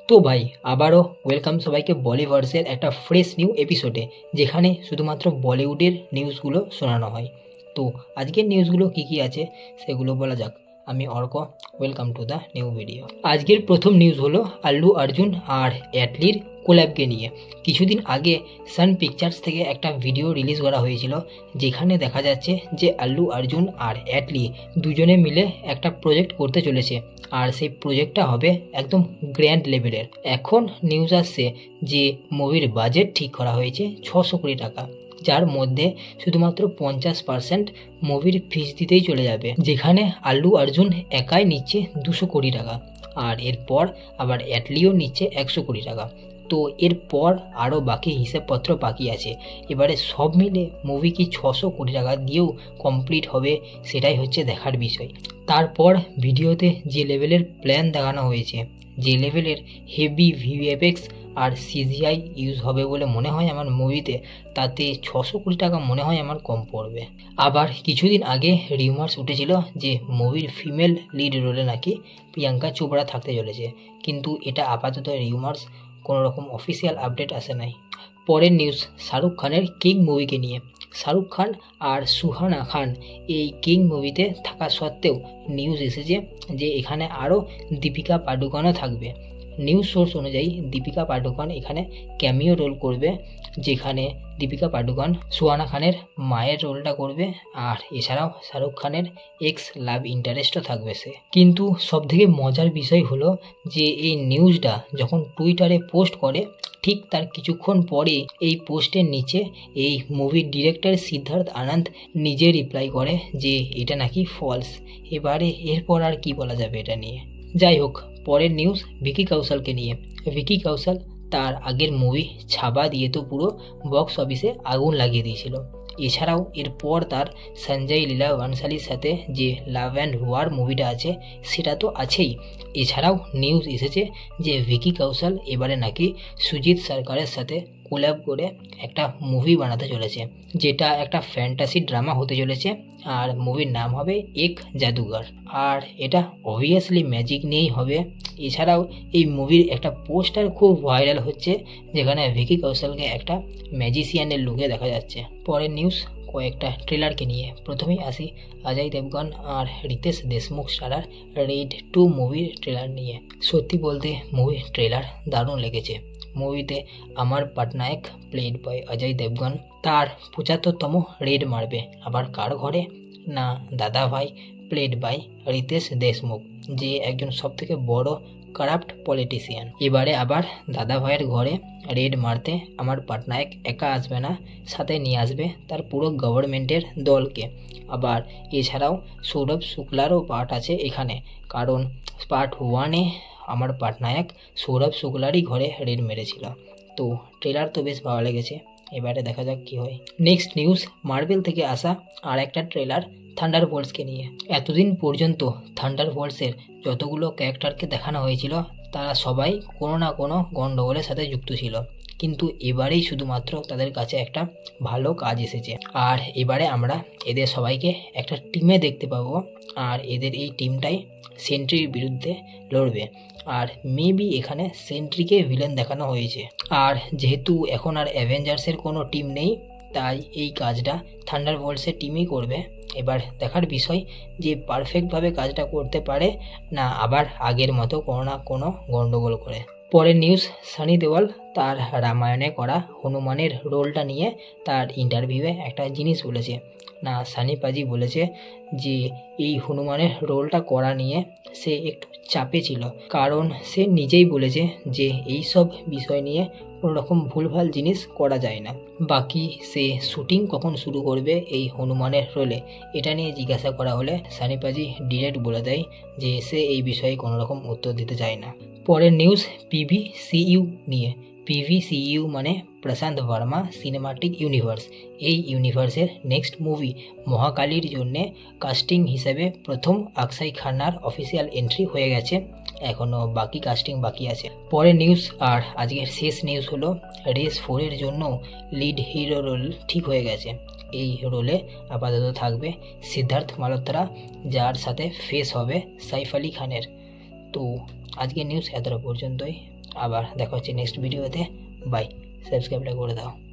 তো ভাই আবারও ওয়েলকাম সবাইকে বলিভার্সের একটা ফ্রেশ নিউ এপিসোডে, যেখানে শুধুমাত্র বলিউডের নিউজগুলো শোনানো হয়। তো আজকের নিউজগুলো কি আছে সেগুলো বলা যাক। আমি Arko, welcome to the new video. আজকের প্রথম নিউজ হলো আল্লু অর্জুন আর অ্যাটলির কোল্যাবকে নিয়ে। কিছুদিন আগে সান পিকচার্স থেকে একটা ভিডিও রিলিজ করা হয়েছিল, যেখানে দেখা যাচ্ছে যে আল্লু অর্জুন আর অ্যাটলি দুজনে মিলে একটা প্রজেক্ট করতে চলেছে, আর সেই প্রজেক্টটা হবে একদম গ্র্যান্ড লেভেলের। এখন নিউজ আসছে যে মুভির বাজেট ঠিক করা হয়েছে 600 কোটি টাকা, যার মধ্যে শুধুমাত্র 50% মুভির ফিস দিতেই চলে যাবে, যেখানে আল্লু অর্জুন একাই নিচ্ছে 200 কোটি টাকা, আর এরপর আবার অ্যাটলিও নিচ্ছে 100 কোটি টাকা। তো এরপর আরও বাকি হিসেবপত্র বাকি আছে। এবারে সব মিলে মুভি কি 600 কোটি টাকা দিয়েও কমপ্লিট হবে, সেটাই হচ্ছে দেখার বিষয়। তারপর ভিডিওতে যে লেভেলের প্ল্যান দেখানো হয়েছে, যে লেভেলের হেভি ভিএফএক্স আর সিজিআই ইউজ হবে বলে মনে হয় আমার মুভিতে, তাতে 600 কোটি টাকা মনে হয় আমার কম পড়বে। আবার কিছুদিন আগে রিউমার্স উঠেছিল যে মুভির ফিমেল লিড রোলে নাকি প্রিয়াঙ্কা চোপড়া থাকতে চলেছে, কিন্তু এটা আপাতত রিউমার্স, কোনো রকম অফিসিয়াল আপডেট আসে নাই। পরের নিউজ শাহরুখ খানের কিং মুভিকে নিয়ে। শাহরুখ খান আর সুহানা খান এই কিং মুভিতে থাকা সত্ত্বেও নিউজ এসেছে যে এখানে আরও দীপিকা পাডুকোনও থাকবে। নিউজ সোর্স অনুযায়ী দীপিকা পাডুকোন এখানে ক্যামিও রোল করবে, যেখানে দীপিকা পাডুকোন সুহানা খানের মায়ের রোলটা করবে, আর এছাড়াও শাহরুখ খানের এক্স লাভ ইন্টারেস্টও থাকবে সে। কিন্তু সবথেকে মজার বিষয় হলো যে এই নিউজটা যখন টুইটারে পোস্ট করে, ঠিক তার কিছুক্ষণ পরে এই পোস্টের নিচে এই মুভির ডিরেক্টর সিদ্ধার্থ আনন্দ নিজে রিপ্লাই করে যে এটা নাকি ফলস। এবারে এরপর আর কি বলা যাবে এটা নিয়ে। যাই হোক, পরের নিউজ ভিকি কৌশলকে নিয়ে। ভিকি কৌশল তার আগের মুভি ছাবা দিয়ে তো পুরো বক্স অফিসে আগুন লাগিয়ে দিয়েছিল। এছাড়াও এরপর তার সঞ্জয় লীলা বানশালির সাথে যে লাভ অ্যান্ড ওয়ার মুভিটা আছে সেটা তো আছেই। এছাড়াও নিউজ এসেছে যে ভিকি কৌশল এবারে নাকি সুজিত সরকারের সাথে কোল্যাব করে একটা মুভি বানাতে চলেছে, যেটা একটা ফ্যান্টাসি ড্রামা হতে চলেছে, আর মুভির নাম হবে এক জাদুঘর, আর এটা অবভিয়াসলি ম্যাজিক নিয়েই হবে। এছাড়াও এই মুভির একটা পোস্টার খুব ভাইরাল হচ্ছে, যেখানে ভিকি কৌশলকে একটা ম্যাজিশিয়ানের লুকে দেখা যাচ্ছে। পরের নিউজ কয়েকটা ট্রেলারকে নিয়ে। প্রথমেই আসি অজয় দেবগন আর রিতেশ দেশমুখ স্টারার রেড 2 মুভির ট্রেলার নিয়ে। সত্যি বলতে মুভির ট্রেলার দারুণ লেগেছে। মুভিতে আমার পটনায়ক প্লেড বাই অজয় দেবগন তার 75তম রেড মারবে, আবার কার ঘরে না দাদা ভাই প্লেড বাই রিতেশ দেশমুখ, যে একজন সবথেকে বড় কারাপ্ট পলিটিশিয়ান। এবারে আবার দাদা ভাইয়ের ঘরে রেড মারতে আমার পটনায়ক একা আসবে না, সাথে নিয়ে আসবে তার পুরো গভর্নমেন্টের দলকে। আবার এছাড়াও সৌরভ শুক্লারও পার্ট আছে এখানে, কারণ পার্ট 1-এ আমার পটনায়ক সৌরভ শুক্লারই ঘরে রেড মেরেছিল। তো ট্রেলার তো বেশ ভালো লেগেছে, এবারে দেখা যাক কি হয়। নেক্সট নিউজ মার্বেল থেকে আসা আর একটা ট্রেলার থান্ডারবোল্টসকে নিয়ে। এতদিন পর্যন্ত থান্ডারবোল্টসের যতগুলো ক্যারেক্টারকে দেখানো হয়েছিল তারা সবাই কোনো না কোনো গন্ডগোলের সাথে যুক্ত ছিল, কিন্তু এবারেই শুধুমাত্র তাদের কাছে একটা ভালো কাজ এসেছে, আর এবারে আমরা এদের সবাইকে একটা টিমে দেখতে পাবো, আর এদের এই টিমটাই সেন্ট্রির বিরুদ্ধে লড়বে। আর মেবি এখানে সেন্ট্রিকে ভিলেন দেখানো হয়েছে, আর যেহেতু এখন আর অ্যাভেঞ্জার্সের কোনো টিম নেই, তাই এই কাজটা থান্ডারবোল্টসের টিমই করবে। এবার দেখার বিষয় যে পারফেক্টভাবে কাজটা করতে পারে না আবার আগের মতো কোনো না কোনো গন্ডগোল করে। পরের নিউজ সানি দেওয়াল তার রামায়ণে করা হনুমানের রোলটা নিয়ে তার ইন্টারভিউয়ে একটা জিনিস বলেছে। না সানি পাজি বলেছে যে এই হনুমানের রোলটা করা নিয়ে সে একটু চাপে ছিল, কারণ সে নিজেই বলেছে যে এই সব বিষয় নিয়ে কোনো রকম ভুলভাল জিনিস করা যায় না। বাকি সে শুটিং কখন শুরু করবে এই হনুমানের রোলে, এটা নিয়ে জিজ্ঞাসা করা হলে সানি পাজি ডিরেক্ট বলে দেয় যে সে এই বিষয়ে কোনো রকম উত্তর দিতে চায় না। পরের নিউজ PVCU নিয়ে। PVCU মানে প্রশান্ত বর্মা সিনেমাটিক ইউনিভার্স। এই ইউনিভার্সের নেক্সট মুভি মহাকালীর জন্যে কাস্টিং হিসেবে প্রথম অক্ষয় খান্নার অফিসিয়াল এন্ট্রি হয়ে গেছে, এখনও বাকি কাস্টিং বাকি আছে। পরের নিউজ আর আজকের শেষ নিউজ হলো রেস 4-এর জন্য লিড হিরো রোল ঠিক হয়ে গেছে। এই রোলে আপাতত থাকবে সিদ্ধার্থ মালহোত্রা, যার সাথে ফেস হবে সাইফ আলি খানের। তো আজকের নিউজ এতটা পর্যন্তই। আবার দেখা হচ্ছে নেক্সট ভিডিওতে। বাই, সাবস্ক্রাইবটা করে দাও।